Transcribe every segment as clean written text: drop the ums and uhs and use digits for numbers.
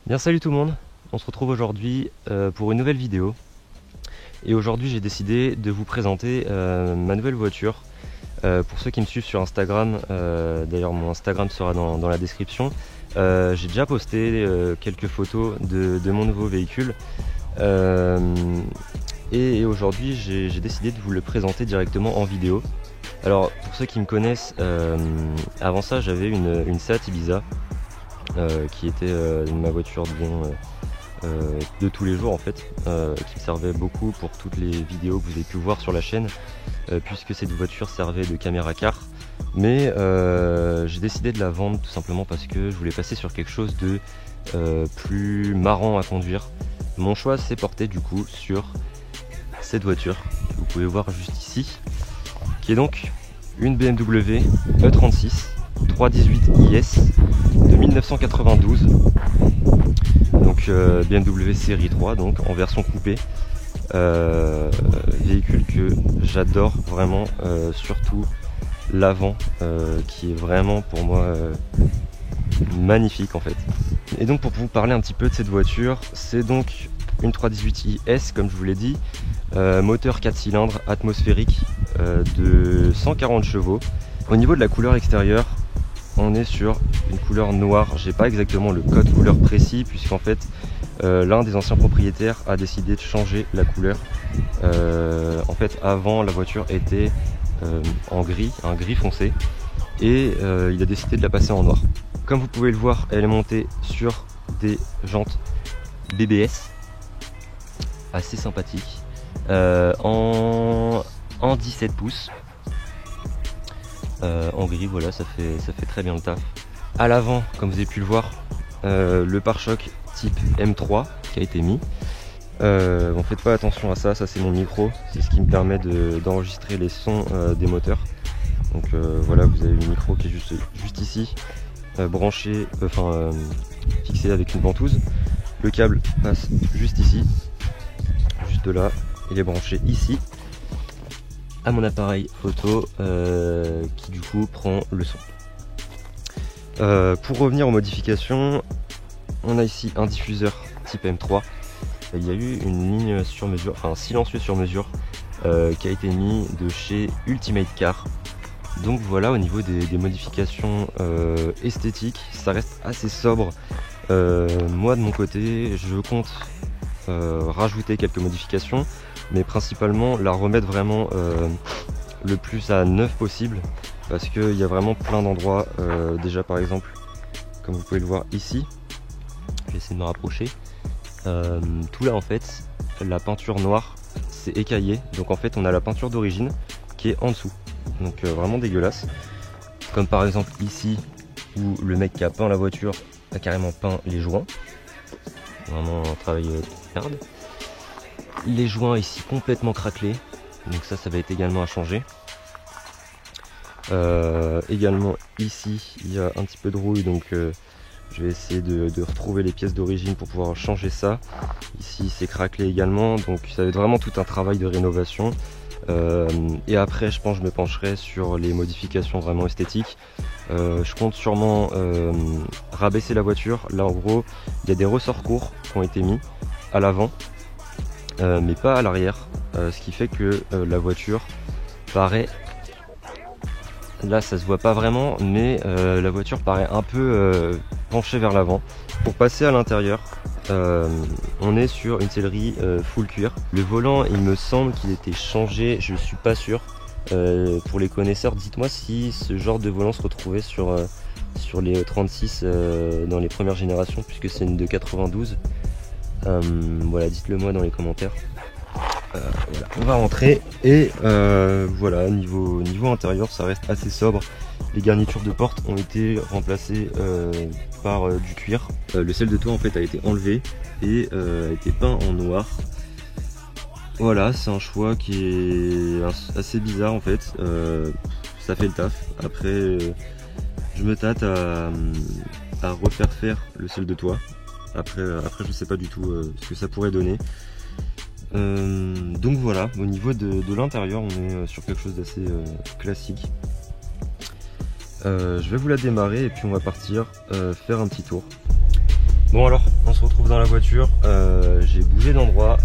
Bien, salut tout le monde, on se retrouve aujourd'hui pour une nouvelle vidéo. Et aujourd'hui j'ai décidé de vous présenter ma nouvelle voiture. Pour ceux qui me suivent sur Instagram, d'ailleurs mon Instagram sera dans la description, j'ai déjà posté quelques photos de mon nouveau véhicule. Et aujourd'hui j'ai décidé de vous le présenter directement en vidéo. Alors pour ceux qui me connaissent, avant ça j'avais une Seat Ibiza. Qui était ma voiture de tous les jours en fait, qui me servait beaucoup pour toutes les vidéos que vous avez pu voir sur la chaîne, puisque cette voiture servait de caméra car. Mais j'ai décidé de la vendre tout simplement parce que je voulais passer sur quelque chose de plus marrant à conduire. Mon choix s'est porté du coup sur cette voiture que vous pouvez voir juste ici, qui est donc une BMW E36 318 IS de 1992, donc BMW série 3, donc en version coupée, véhicule que j'adore vraiment, surtout l'avant qui est vraiment pour moi magnifique en fait. Et donc pour vous parler un petit peu de cette voiture, c'est donc une 318 IS comme je vous l'ai dit, moteur 4 cylindres atmosphérique de 140 chevaux. Au niveau de la couleur extérieure, on est sur une couleur noire. J'ai pas exactement le code couleur précis puisqu'en fait l'un des anciens propriétaires a décidé de changer la couleur. En fait avant la voiture était en gris, un gris foncé, et il a décidé de la passer en noir. Comme vous pouvez le voir, elle est montée sur des jantes BBS assez sympathiques, en 17 pouces. En gris, voilà, ça fait très bien le taf. À l'avant, comme vous avez pu le voir, le pare-choc type M3 qui a été mis. Bon, faites pas attention à ça, ça c'est mon micro, c'est ce qui me permet d'enregistrer les sons des moteurs. Donc voilà, vous avez le micro qui est juste ici, branché, fixé avec une ventouse. Le câble passe juste ici, juste là, il est branché ici à mon appareil photo qui du coup prend le son. Pour revenir aux modifications, on a ici un diffuseur type M3. Il y a eu une ligne sur mesure, enfin un silencieux sur mesure qui a été mis de chez Ultimate Car. Donc voilà, au niveau des modifications esthétiques, ça reste assez sobre. Moi de mon côté, je compte rajouter quelques modifications, mais principalement la remettre vraiment le plus à neuf possible, parce qu'il y a vraiment plein d'endroits, déjà par exemple comme vous pouvez le voir ici, je vais essayer de me rapprocher, tout là en fait la peinture noire c'est écaillé, donc en fait on a la peinture d'origine qui est en dessous, donc vraiment dégueulasse, comme par exemple ici où le mec qui a peint la voiture a carrément peint les joints, vraiment un travail de merde. Les joints ici complètement craquelés, donc ça va être également à changer. Également ici il y a un petit peu de rouille, donc je vais essayer de retrouver les pièces d'origine pour pouvoir changer ça. Ici c'est craquelé également, donc ça va être vraiment tout un travail de rénovation. Et après je pense que je me pencherai sur les modifications vraiment esthétiques. Je compte sûrement rabaisser la voiture. Là en gros il y a des ressorts courts qui ont été mis à l'avant, mais pas à l'arrière, ce qui fait que la voiture paraît, là ça se voit pas vraiment, mais la voiture paraît un peu penchée vers l'avant. Pour passer à l'intérieur, on est sur une sellerie full cuir. Le volant il me semble qu'il était changé, je suis pas sûr. Pour les connaisseurs, dites-moi si ce genre de volant se retrouvait sur les 36 dans les premières générations, puisque c'est une de 92. Voilà, dites-le moi dans les commentaires. Voilà, on va rentrer et voilà, niveau intérieur ça reste assez sobre. Les garnitures de porte ont été remplacées par du cuir. Le sel de toit en fait a été enlevé et a été peint en noir. Voilà, c'est un choix qui est assez bizarre en fait, ça fait le taf. Après je me tâte à refaire faire le sel de toit. Après je sais pas du tout ce que ça pourrait donner. Donc voilà, au niveau de l'intérieur on est sur quelque chose d'assez classique. Je vais vous la démarrer et puis on va partir faire un petit tour. Bon alors, on se retrouve dans la voiture, j'ai bougé d'endroit,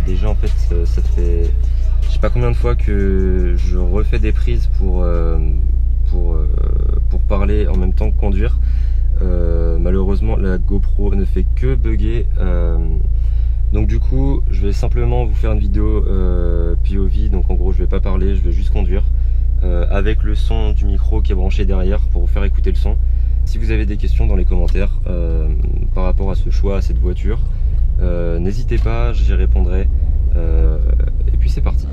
déjà en fait ça fait je sais pas combien de fois que je refais des prises pour parler en même temps que conduire. Malheureusement la GoPro ne fait que bugger, donc du coup je vais simplement vous faire une vidéo POV, donc en gros je vais pas parler, je vais juste conduire avec le son du micro qui est branché derrière pour vous faire écouter le son. Si vous avez des questions dans les commentaires par rapport à ce choix, à cette voiture, n'hésitez pas, j'y répondrai. Et puis c'est parti.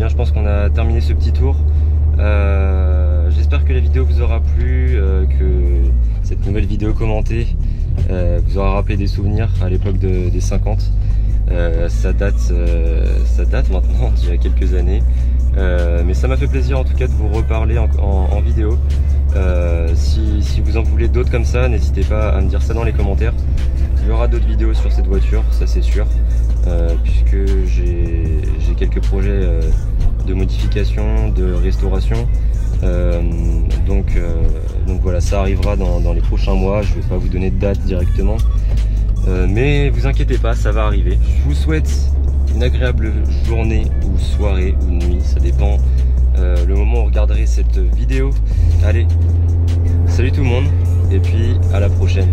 Je pense qu'on a terminé ce petit tour. J'espère que la vidéo vous aura plu, que cette nouvelle vidéo commentée vous aura rappelé des souvenirs à l'époque des 50. Ça date maintenant, il y a quelques années. Mais ça m'a fait plaisir en tout cas de vous reparler en vidéo. Si vous en voulez d'autres comme ça, n'hésitez pas à me dire ça dans les commentaires. Il y aura d'autres vidéos sur cette voiture, ça c'est sûr, puisque j'ai quelques projets de modification, de restauration. Donc voilà, ça arrivera dans les prochains mois. Je ne vais pas vous donner de date directement, mais vous inquiétez pas, ça va arriver. Je vous souhaite une agréable journée ou soirée ou nuit, ça dépend le moment où vous regarderez cette vidéo. Allez, salut tout le monde et puis à la prochaine.